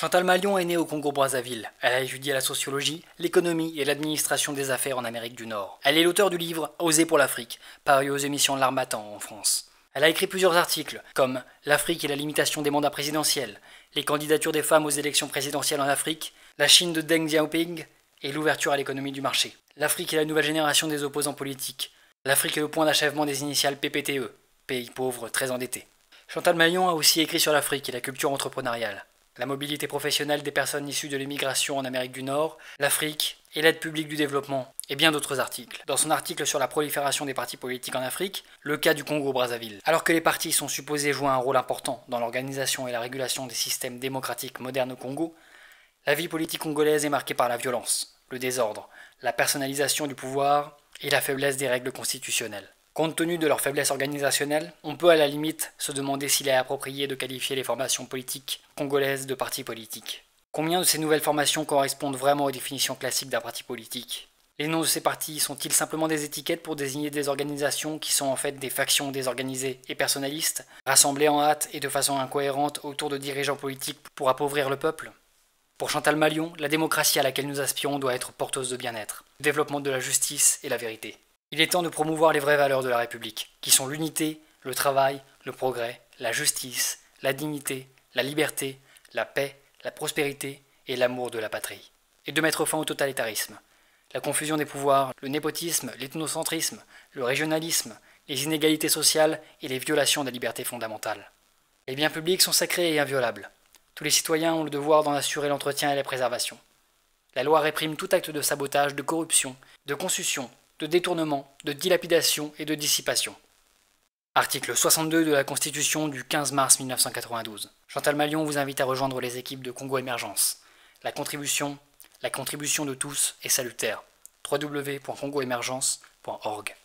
Chantal Malion est née au Congo-Brazzaville. Elle a étudié la sociologie, l'économie et l'administration des affaires en Amérique du Nord. Elle est l'auteur du livre Oser pour l'Afrique, paru aux émissions L'Harmattan en France. Elle a écrit plusieurs articles, comme L'Afrique et la limitation des mandats présidentiels, les candidatures des femmes aux élections présidentielles en Afrique, la Chine de Deng Xiaoping et l'ouverture à l'économie du marché. L'Afrique et la nouvelle génération des opposants politiques. L'Afrique est le point d'achèvement des initiales PPTE, pays pauvres très endettés. Chantal Malion a aussi écrit sur l'Afrique et la culture entrepreneuriale, la mobilité professionnelle des personnes issues de l'immigration en Amérique du Nord, l'Afrique et l'aide publique du développement, et bien d'autres articles. Dans son article sur la prolifération des partis politiques en Afrique, le cas du Congo-Brazzaville. Alors que les partis sont supposés jouer un rôle important dans l'organisation et la régulation des systèmes démocratiques modernes au Congo, la vie politique congolaise est marquée par la violence, le désordre, la personnalisation du pouvoir et la faiblesse des règles constitutionnelles. Compte tenu de leur faiblesse organisationnelle, on peut à la limite se demander s'il est approprié de qualifier les formations politiques congolaises de partis politiques. Combien de ces nouvelles formations correspondent vraiment aux définitions classiques d'un parti politique? Les noms de ces partis sont-ils simplement des étiquettes pour désigner des organisations qui sont en fait des factions désorganisées et personnalistes, rassemblées en hâte et de façon incohérente autour de dirigeants politiques pour appauvrir le peuple? Pour Chantal Malion, la démocratie à laquelle nous aspirons doit être porteuse de bien-être, le développement de la justice et la vérité. Il est temps de promouvoir les vraies valeurs de la République, qui sont l'unité, le travail, le progrès, la justice, la dignité, la liberté, la paix, la prospérité et l'amour de la patrie. Et de mettre fin au totalitarisme, la confusion des pouvoirs, le népotisme, l'ethnocentrisme, le régionalisme, les inégalités sociales et les violations des libertés fondamentales. Les biens publics sont sacrés et inviolables. Tous les citoyens ont le devoir d'en assurer l'entretien et la préservation. La loi réprime tout acte de sabotage, de corruption, de concussion, de détournement, de dilapidation et de dissipation. Article 62 de la Constitution du 15 mars 1992. Chantal Malion vous invite à rejoindre les équipes de Congo Émergence. La contribution de tous est salutaire. www.congoemergence.org